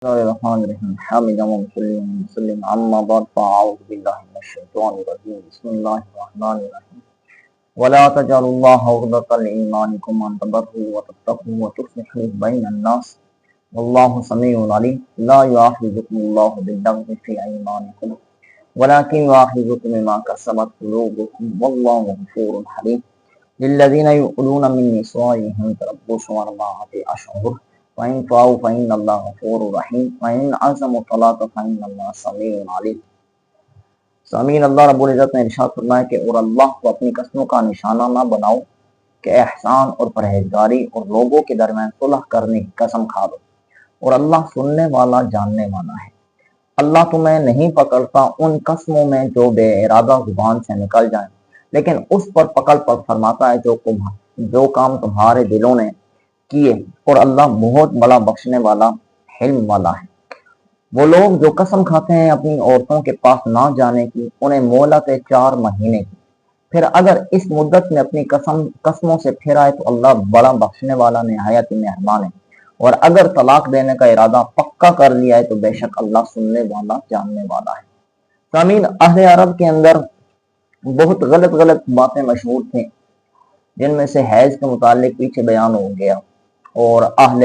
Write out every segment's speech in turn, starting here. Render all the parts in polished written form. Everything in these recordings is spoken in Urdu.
بسم الله الرحمن الرحيم حامدا ومسلم عما بعد فأعوذ بالله من الشيطان الرجيم بسم الله الرحمن الرحيم ولا تجعلوا الله عرضة لإيمانكم أن تبروا وتتقوا وتصلحوا بين الناس والله سميع عليم لا يؤاخذكم الله باللغو في أيمانكم ولكن يؤاخذكم بما كسبت قلوبكم والله غفور حليم للذين يؤلون من نسائهم تربص أربعة أشهر وَإِن فَاءُوا فَإِنَّ اللَّهَ غَفُورٌ رَحِيمٌ وَإِنْ عَزَمُوا الطَّلَاقَ فَإِنَّ اللَّهَ سَمِيعٌ عَلِيمٌ۔ سامعین، اللہ رب العزت نے ارشاد فرمایا کہ اور اللہ کو اپنی قسموں کا نشانہ نہ بناؤ کہ احسان اور پرہیزگاری اور لوگوں کے درمیان صلح کرنے کی قسم کھا دو، اور اللہ سننے والا جاننے والا ہے۔ اللہ تمہیں نہیں پکڑتا ان قسموں میں جو بے ارادہ زبان سے نکل جائیں، لیکن اس پر پکڑ فرماتا ہے جو کام تمہارے دلوں نے کیے، اور اللہ بہت بڑا بخشنے والا حلم والا ہے۔ وہ لوگ جو قسم کھاتے ہیں اپنی عورتوں کے پاس نہ جانے کی، انہیں مہلت ہے 4 مہینے کی، پھر اگر اس مدت میں اپنی قسموں سے پھر آئے تو اللہ بڑا بخشنے والا نہایت مہربان ہے، اور اگر طلاق دینے کا ارادہ پکا کر لیا ہے تو بے شک اللہ سننے والا جاننے والا ہے۔ سامعین، اہل عرب کے اندر بہت غلط باتیں مشہور تھیں، جن میں سے حیض کے متعلق پیچھے بیان ہو گیا، اور اہل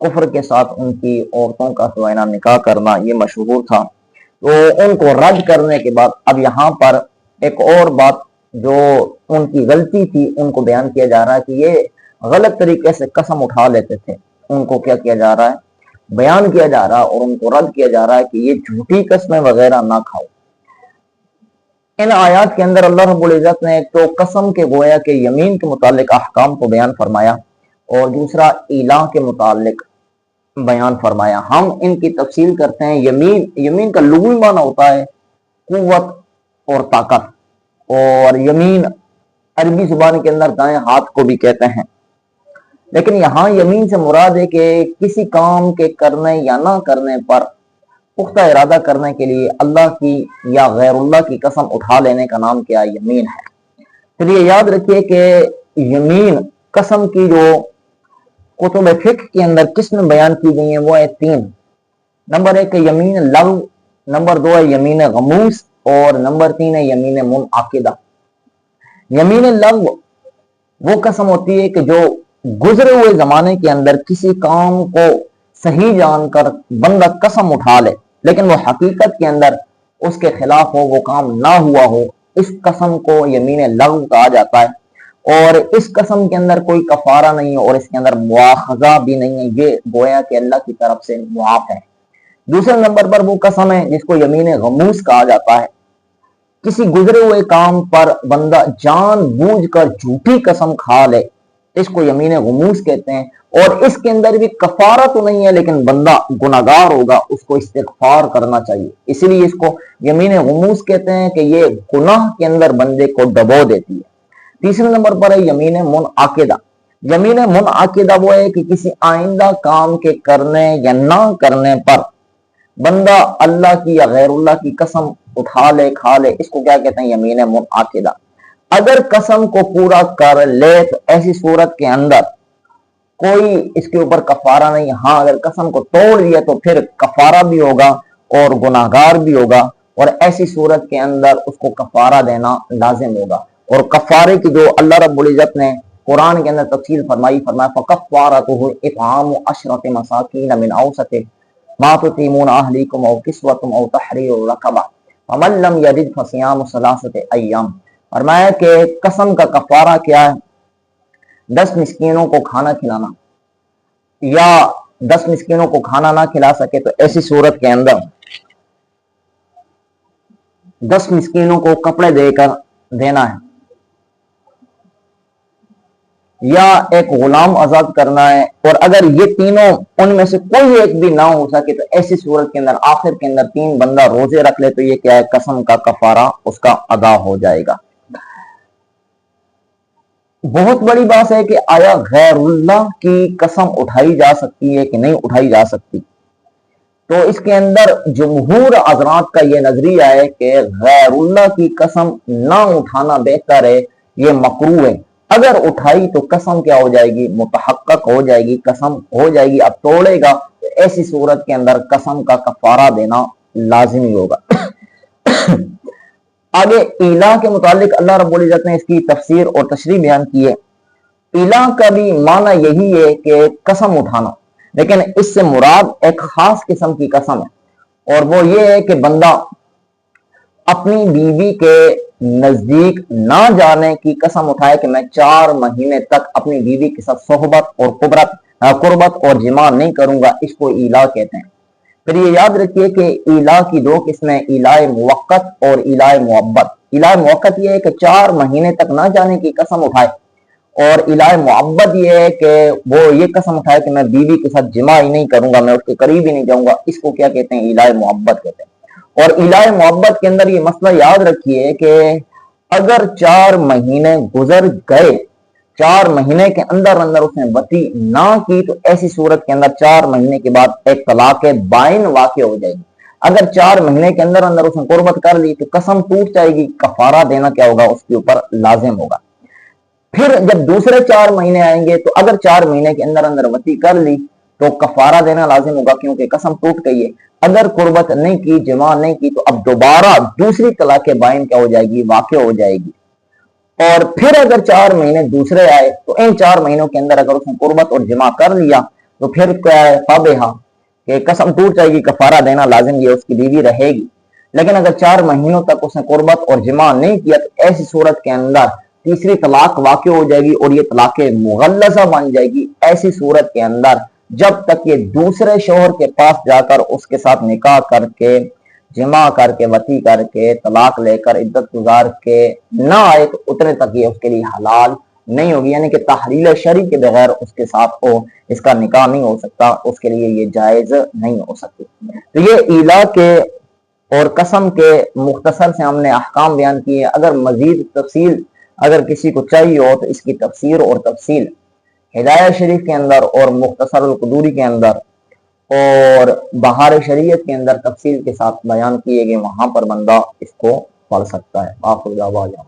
کفر کے ساتھ ان کی عورتوں کا سوائنا نکاح کرنا یہ مشہور تھا۔ تو ان کو رد کرنے کے بعد اب یہاں پر ایک اور بات جو ان کی غلطی تھی ان کو بیان کیا جا رہا ہے کہ یہ غلط طریقے سے قسم اٹھا لیتے تھے، ان کو کیا کیا جا رہا ہے، بیان کیا جا رہا ہے، اور ان کو رد کیا جا رہا ہے کہ یہ جھوٹی قسمیں وغیرہ نہ کھاؤ۔ ان آیات کے اندر اللہ رب العزت نے ایک تو قسم کے گویا کہ یمین کے متعلق احکام کو بیان فرمایا، اور دوسرا الہ کے متعلق بیان فرمایا۔ ہم ان کی تفصیل کرتے ہیں۔ یمین کا لغوی معنی ہوتا ہے قوت اور طاقت، اور یمین عربی زبان کے اندر دائیں ہاتھ کو بھی کہتے ہیں، لیکن یہاں یمین سے مراد ہے کہ کسی کام کے کرنے یا نہ کرنے پر پختہ ارادہ کرنے کے لیے اللہ کی یا غیر اللہ کی قسم اٹھا لینے کا نام کیا یمین ہے۔ پھر یہ یاد رکھیے کہ یمین قسم کی جو کتب فقہ کے اندر قسمیں بیان کی گئی ہیں وہ ہے 3۔ نمبر 1 ہے یمین لغو، نمبر 2 ہے یمین غموس، اور نمبر 3 ہے یمین منعقدہ۔ یمین لغو وہ قسم ہوتی ہے کہ جو گزرے ہوئے زمانے کے اندر کسی کام کو صحیح جان کر بندہ قسم اٹھا لے، لیکن وہ حقیقت کے اندر اس کے خلاف ہو، وہ کام نہ ہوا ہو، اس قسم کو یمین لغو کہا جاتا ہے۔ اور اس قسم کے اندر کوئی کفارہ نہیں ہے، اور اس کے اندر مواخذہ بھی نہیں ہے، یہ گویا کہ اللہ کی طرف سے معاف ہے۔ دوسرے نمبر پر وہ قسم ہے جس کو یمین غموس کہا جاتا ہے۔ کسی گزرے ہوئے کام پر بندہ جان بوجھ کر جھوٹی قسم کھا لے، اس کو یمین غموس کہتے ہیں، اور اس کے اندر بھی کفارہ تو نہیں ہے، لیکن بندہ گناہگار ہوگا، اس کو استغفار کرنا چاہیے، اسی لیے اس کو یمین غموس کہتے ہیں کہ یہ گناہ کے اندر بندے کو ڈبو دیتی ہے۔ تیسرے نمبر پر ہے یمین منعقدہ۔ یمین منعقدہ وہ ہے کہ کسی آئندہ کام کے کرنے یا نہ کرنے پر بندہ اللہ کی یا غیر اللہ کی قسم اٹھا لے کھا لے، اس کو کیا کہتے ہیں یمین منعقدہ۔ اگر قسم کو پورا کر لے تو ایسی صورت کے اندر کوئی اس کے اوپر کفارہ نہیں۔ ہاں، اگر قسم کو توڑ لیا تو پھر کفارہ بھی ہوگا اور گناہگار بھی ہوگا، اور ایسی صورت کے اندر اس کو کفارہ دینا لازم ہوگا۔ اور کفارے کی جو اللہ رب العزت نے قرآن کے اندر تفصیل فرمایا فَكَفَّارَتُهُ إِطْعَامُ عَشْرَةِ مَسَاكِينَ مِنْ أَوْسَطِ مَا تُطْعِمُونَ أَهْلِيكُمْ أَوْ كِسْوَتُهُمْ أَوْ تَحْرِيرُ رَقَبَةٍ فَمَن لَّمْ يَجِدْ فَصِيَامُ 3 أَيَّامٍ۔ فرمایا کہ قسم کا کفارہ کیا ہے؟ 10 مسکینوں کو کھانا کھلانا، یا 10 مسکینوں کو کھانا نہ کھلا سکے تو ایسی صورت کے اندر 10 مسکینوں کو کپڑے دے کر دینا ہے، یا ایک غلام آزاد کرنا ہے، اور اگر یہ تینوں ان میں سے کوئی ایک بھی نہ ہو سکے تو ایسی صورت کے اندر آخر کے اندر 3 بندہ روزے رکھ لے تو یہ کیا ہے، قسم کا کفارہ اس کا ادا ہو جائے گا۔ بہت بڑی بات ہے کہ آیا غیر اللہ کی قسم اٹھائی جا سکتی ہے کہ نہیں اٹھائی جا سکتی؟ تو اس کے اندر جمہور حضرات کا یہ نظریہ ہے کہ غیر اللہ کی قسم نہ اٹھانا بہتر ہے، یہ مکروہ ہے۔ اگر اٹھائی تو قسم کیا ہو جائے گی، متحقق ہو جائے گی، قسم ہو جائے گی، اب توڑے گا تو ایسی صورت کے اندر قسم کا کفارہ دینا لازمی ہوگا۔ آگے الہ کے متعلق اللہ رب العزت نے اس کی تفسیر اور تشریح بیان کی ہے۔ الہ کا بھی معنی یہی ہے کہ قسم اٹھانا، لیکن اس سے مراد ایک خاص قسم کی قسم ہے، اور وہ یہ ہے کہ بندہ اپنی بیوی کے نزدیک نہ جانے کی قسم اٹھائے کہ میں 4 مہینے تک اپنی بیوی کے ساتھ صحبت اور قربت اور جماع نہیں کروں گا، اس کو الہ کہتے ہیں۔ پھر یہ یاد رکھیے کہ الہ کی 2 قسمیں، الہ موقت اور الہ معبد۔ الہ موقت یہ ہے کہ 4 مہینے تک نہ جانے کی قسم اٹھائے، اور الہ معبد یہ ہے کہ وہ یہ قسم اٹھائے کہ میں بیوی کے ساتھ جماع ہی نہیں کروں گا، میں اس کے قریب ہی نہیں جاؤں گا، اس کو کیا کہتے ہیں؟ الہ معبد کہتے ہیں۔ اور الہ معبد کے اندر یہ مسئلہ یاد رکھیے کہ اگر 4 مہینے گزر گئے، 4 مہینے کے اندر اس نے وطی نہ کی، تو ایسی صورت کے اندر 4 مہینے کے بعد ایک طلاق بائن واقع ہو جائے گی۔ اگر 4 مہینے کے اندر اس نے قربت کر لی تو قسم ٹوٹ جائے گی، کفارہ دینا کیا ہوگا؟ اس کے اوپر لازم ہوگا۔ پھر جب دوسرے 4 مہینے آئیں گے تو اگر 4 مہینے کے اندر وطی کر لی تو کفارہ دینا لازم ہوگا، کیونکہ قسم ٹوٹ گئی ہے۔ اگر قربت نہیں کی، جماع نہیں کی، تو اب دوبارہ دوسری طلاق بائن کیا ہو جائے گی؟ واقع ہو جائے گی۔ اور پھر اگر 4 مہینے دوسرے آئے تو ان 4 مہینوں کے اندر اگر اس نے قربت اور جماع کر لیا تو پھر کیا ہے؟ فابہا، کہ قسم ٹوٹ جائے گی، کفارہ دینا لازم ہے، اس کی بیوی رہے گی۔ لیکن اگر 4 مہینوں تک اس نے قربت اور جماع نہیں کیا تو ایسی صورت کے اندر تیسری طلاق واقع ہو جائے گی، اور یہ طلاق مغلظہ بن جائے گی۔ ایسی صورت کے اندر جب تک یہ دوسرے شوہر کے پاس جا کر اس کے ساتھ نکاح کر کے، جماع کر کے، وطی کر کے، طلاق لے کر، عدت گزار کے نہ آئے تو اتنے تک یہ اس کے لیے حلال نہیں ہوگی، یعنی کہ تحلیل شرعی کے بغیر اس کے ساتھ اس کا نکاح نہیں ہو سکتا، اس کے لیے یہ جائز نہیں ہو سکتی۔ تو یہ الہ کے اور قسم کے مختصر سے ہم نے احکام بیان کیے۔ اگر مزید تفصیل اگر کسی کو چاہیے ہو تو اس کی تفسیر اور تفصیل ہدایہ شریف کے اندر اور مختصر القدوری کے اندر اور بہار شریعت کے اندر تفصیل کے ساتھ بیان کیے گئے، وہاں پر بندہ اس کو پڑھ سکتا ہے۔ آخر دعوانا